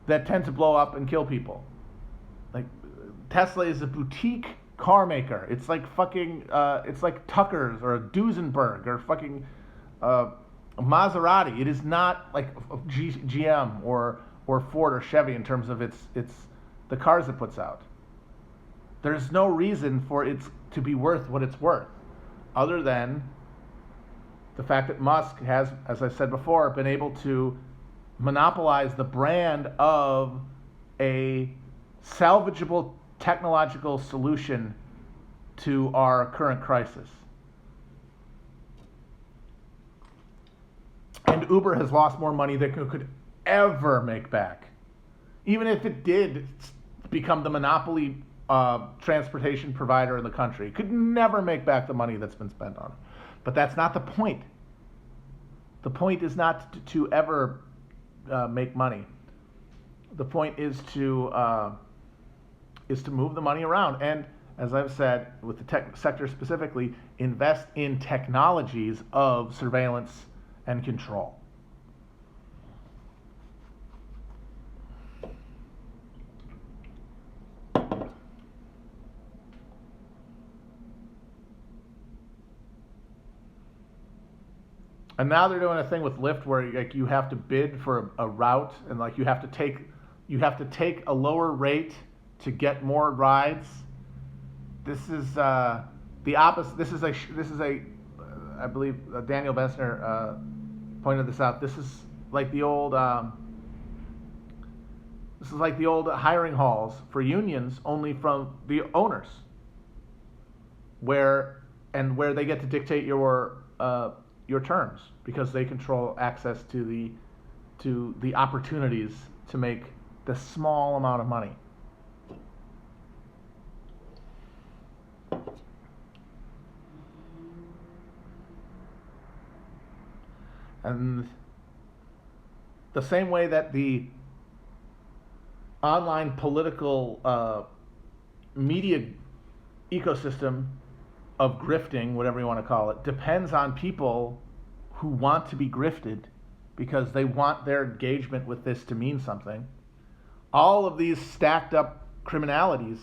S1: that tend to blow up and kill people. Like, Tesla is a boutique car maker. It's like fucking, it's like Tucker's or a Duesenberg or fucking Maserati. It is not like GM or or Ford or Chevy in terms of the cars it puts out. There's no reason for it to be worth what it's worth, other than the fact that Musk has, as I said before, been able to monopolize the brand of a salvageable technological solution to our current crisis. And Uber has lost more money than it could ever make back. Even if it did become the monopoly transportation provider in the country, it could never make back the money that's been spent on it. But that's not the point. The point is not to ever make money. The point is to move the money around. And as I've said, with the tech sector specifically, invest in technologies of surveillance and control. And now they're doing a thing with Lyft where like you have to bid for a route, and like you have to take a lower rate to get more rides. This is the opposite. This is a I believe Daniel Bensner pointed this out. This is like the old hiring halls for unions, only from the owners, where they get to dictate your terms, because they control access to the opportunities to make the small amount of money. And the same way that the online political media ecosystem of grifting, whatever you want to call it, depends on people who want to be grifted because they want their engagement with this to mean something. All of these stacked up criminalities,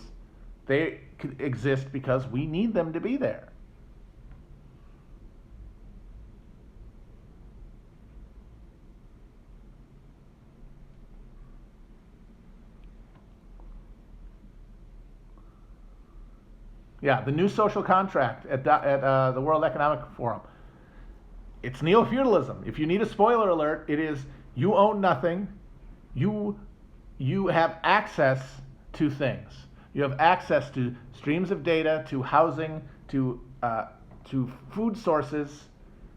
S1: they exist because we need them to be there. Yeah, the new social contract at the World Economic Forum. It's neo-feudalism. If you need a spoiler alert, it is you own nothing. You have access to things. You have access to streams of data, to housing, to food sources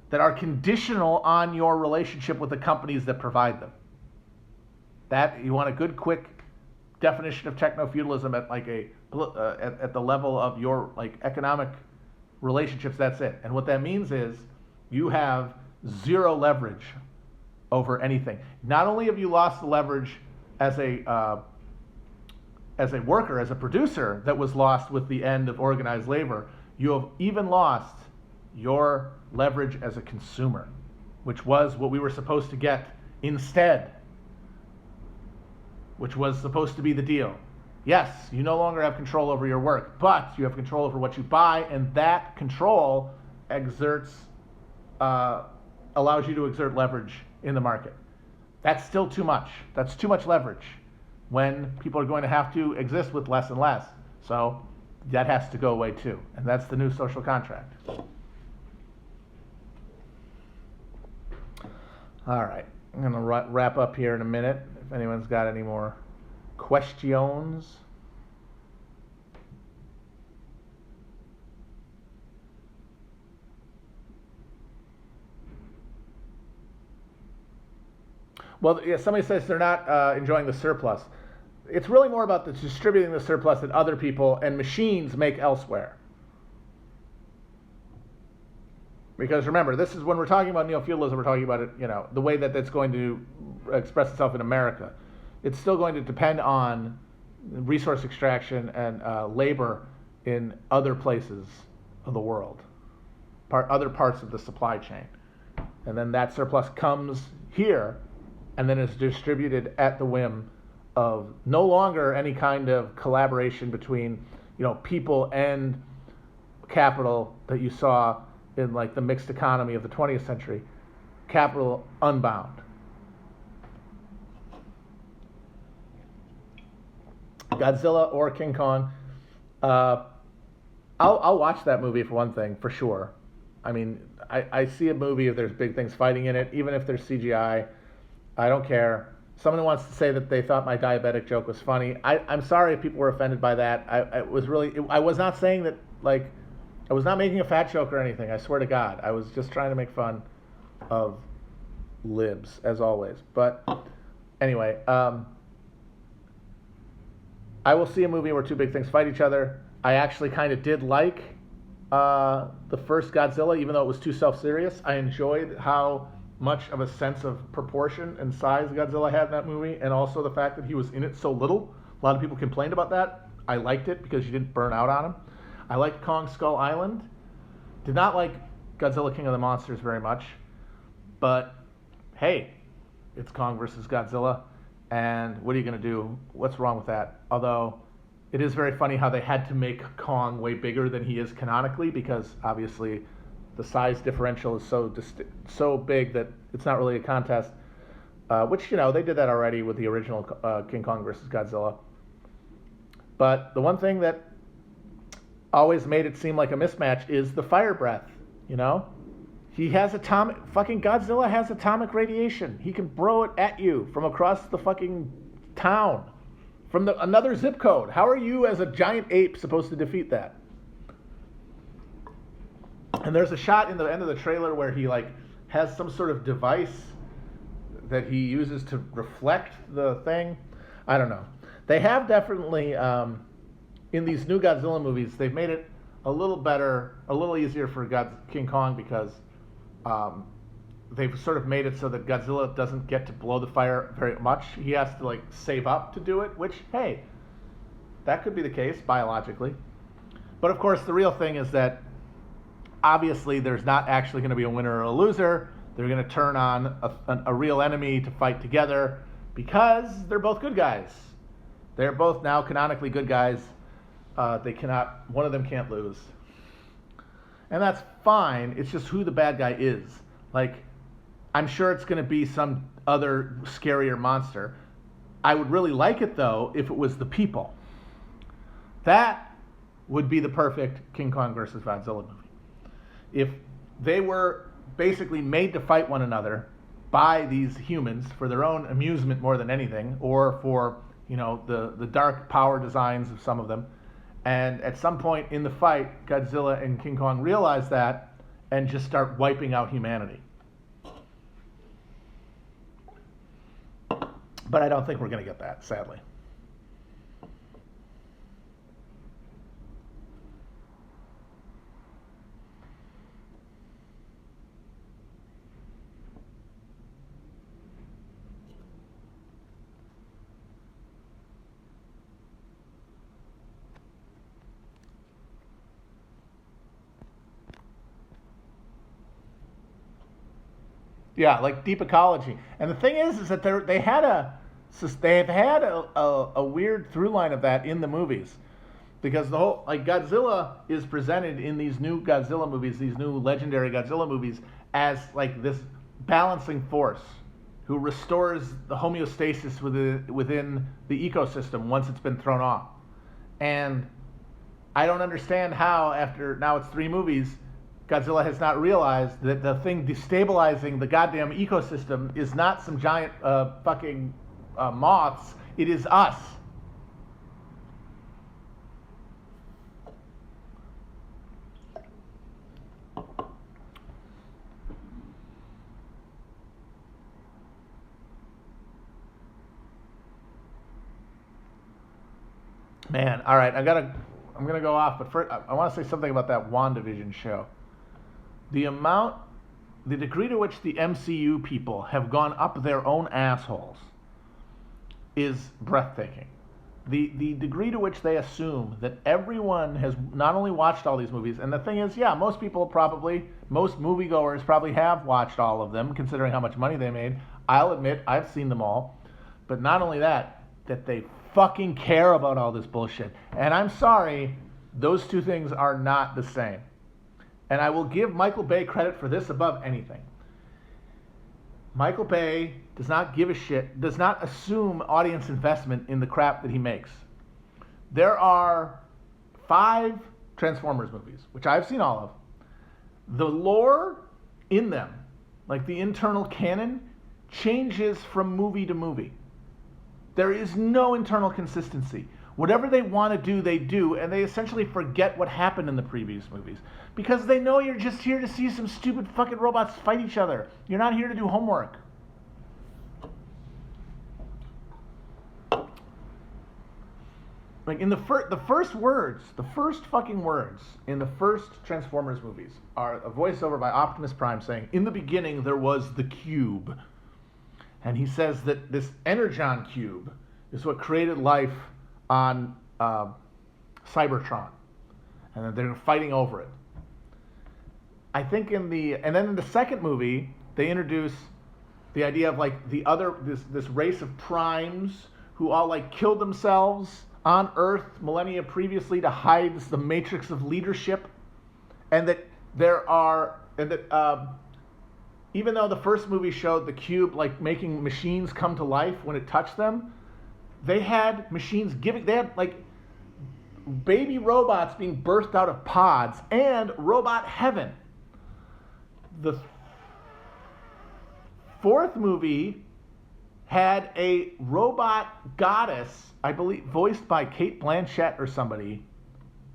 S1: that are conditional on your relationship with the companies that provide them. That, you want a good, quick definition of techno-feudalism at like at the level of your like economic relationships. That's it. And what that means is you have zero leverage over anything. Not only have you lost the leverage as a worker, as a producer, that was lost with the end of organized labor, you have even lost your leverage as a consumer, which was what we were supposed to get instead, which was supposed to be the deal. Yes, you no longer have control over your work, but you have control over what you buy, and that control allows you to exert leverage in the market. That's still too much. That's too much leverage when people are going to have to exist with less and less. So that has to go away too, and that's the new social contract. All right, I'm going to wrap up here in a minute. If anyone's got any more questions. Well, yeah, somebody says they're not enjoying the surplus. It's really more about the distributing the surplus that other people and machines make elsewhere. Because remember, this is when we're talking about neo-feudalism, we're talking about it, the way that it's going to express itself in America. It's still going to depend on resource extraction and labor in other places of the world, other parts of the supply chain. And then that surplus comes here and then is distributed at the whim of no longer any kind of collaboration between, people and capital that you saw in like the mixed economy of the 20th century, capital unbound. Godzilla or King Kong. I'll watch that movie for one thing, for sure. I mean, I see a movie if there's big things fighting in it, even if there's CGI. I don't care. Someone who wants to say that they thought my diabetic joke was funny. I'm sorry if people were offended by that. I was not saying that, like, I was not making a fat joke or anything. I swear to God. I was just trying to make fun of libs, as always. But anyway, I will see a movie where two big things fight each other. I actually kind of did like the first Godzilla, even though it was too self-serious. I enjoyed how much of a sense of proportion and size Godzilla had in that movie, and also the fact that he was in it so little. A lot of people complained about that. I liked it because you didn't burn out on him. I liked Kong Skull Island. Did not like Godzilla King of the Monsters very much. But, hey, it's Kong versus Godzilla. And what are you going to do? What's wrong with that? Although, it is very funny how they had to make Kong way bigger than he is canonically, because obviously the size differential is so big that it's not really a contest. Which, you know, they did that already with the original King Kong versus Godzilla. But the one thing that always made it seem like a mismatch is the fire breath, you know? Fucking Godzilla has atomic radiation. He can throw it at you from across the fucking town, from another zip code. How are you as a giant ape supposed to defeat that? And there's a shot in the end of the trailer where he like has some sort of device that he uses to reflect the thing. I don't know. They have definitely, in these new Godzilla movies, they've made it a little better, a little easier for King Kong, because they've sort of made it so that Godzilla doesn't get to blow the fire very much. He has to like save up to do it, which, hey, that could be the case biologically. But of course, the real thing is that obviously there's not actually going to be a winner or a loser. They're going to turn on a real enemy to fight together, because they're both good guys. They're both now canonically good guys. One of them can't lose. And that's fine. It's just who the bad guy is. Like, I'm sure it's going to be some other scarier monster. I would really like it, though, if it was the people. That would be the perfect King Kong versus Godzilla movie. If they were basically made to fight one another by these humans for their own amusement more than anything, or for, you know, the dark power designs of some of them, and at some point in the fight, Godzilla and King Kong realize that and just start wiping out humanity. But I don't think we're going to get that, sadly. Yeah, like deep ecology. And the thing is that they've had a weird through line of that in the movies, because the whole, like, Godzilla is presented in these new Godzilla movies, these new legendary Godzilla movies, as like this balancing force who restores the homeostasis within the ecosystem once it's been thrown off. And I don't understand how, after now it's 3 movies, Godzilla has not realized that the thing destabilizing the goddamn ecosystem is not some giant fucking moths. It is us. Man, all right, I'm gonna go off, but first I want to say something about that WandaVision show. The degree to which the MCU people have gone up their own assholes is breathtaking. The degree to which they assume that everyone has not only watched all these movies, and the thing is, yeah, most moviegoers probably have watched all of them, considering how much money they made. I'll admit, I've seen them all. But not only that they fucking care about all this bullshit. And I'm sorry, those two things are not the same. And I will give Michael Bay credit for this above anything. Michael Bay does not give a shit, does not assume audience investment in the crap that he makes. there are 5 Transformers movies, which I've seen all of. The lore in them, like the internal canon, changes from movie to movie. There is no internal consistency. Whatever they want to do, they do, and they essentially forget what happened in the previous movies. Because they know you're just here to see some stupid fucking robots fight each other. You're not here to do homework. Like in the first fucking words in the first Transformers movies are a voiceover by Optimus Prime saying, "In the beginning there was the cube." And he says that this Energon cube is what created life on Cybertron. And that they're fighting over it. I think and then in the second movie, they introduce the idea of like this race of primes who all like killed themselves on Earth millennia previously to hide the matrix of leadership, and that even though the first movie showed the cube like making machines come to life when it touched them, they had machines they had like baby robots being birthed out of pods and robot heaven. The fourth movie had a robot goddess, I believe, voiced by Cate Blanchett or somebody,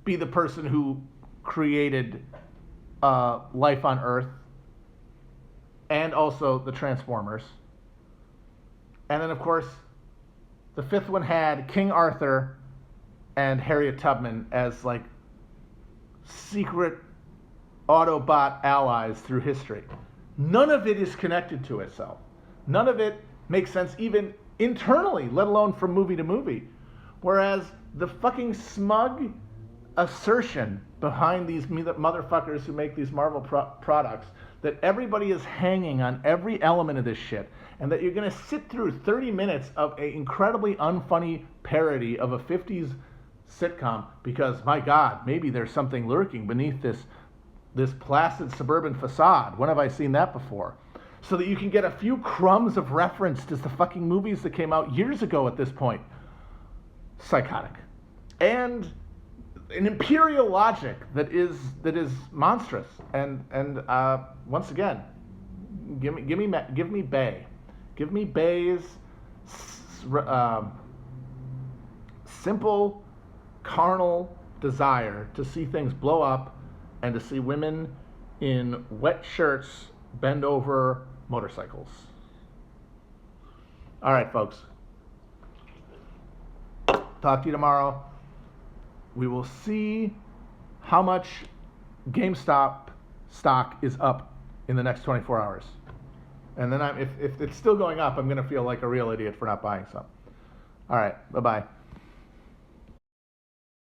S1: be the person who created life on Earth, and also the Transformers. And then, of course, the fifth one had King Arthur and Harriet Tubman as like secret Autobot allies through history. None of it is connected to itself. None of it makes sense even internally, let alone from movie to movie. Whereas the fucking smug assertion behind these motherfuckers who make these Marvel products that everybody is hanging on every element of this shit, and that you're going to sit through 30 minutes of an incredibly unfunny parody of a 50s sitcom because, my God, maybe there's something lurking beneath this placid suburban facade. When have I seen that before? So that you can get a few crumbs of reference to the fucking movies that came out years ago at this point. Psychotic. And an imperial logic that is monstrous. And once again, give me Bay. Give me Bay's simple carnal desire to see things blow up and to see women in wet shirts bend over motorcycles. All right, folks. Talk to you tomorrow. We will see how much GameStop stock is up in the next 24 hours. And then if it's still going up, I'm going to feel like a real idiot for not buying some. All right, bye-bye.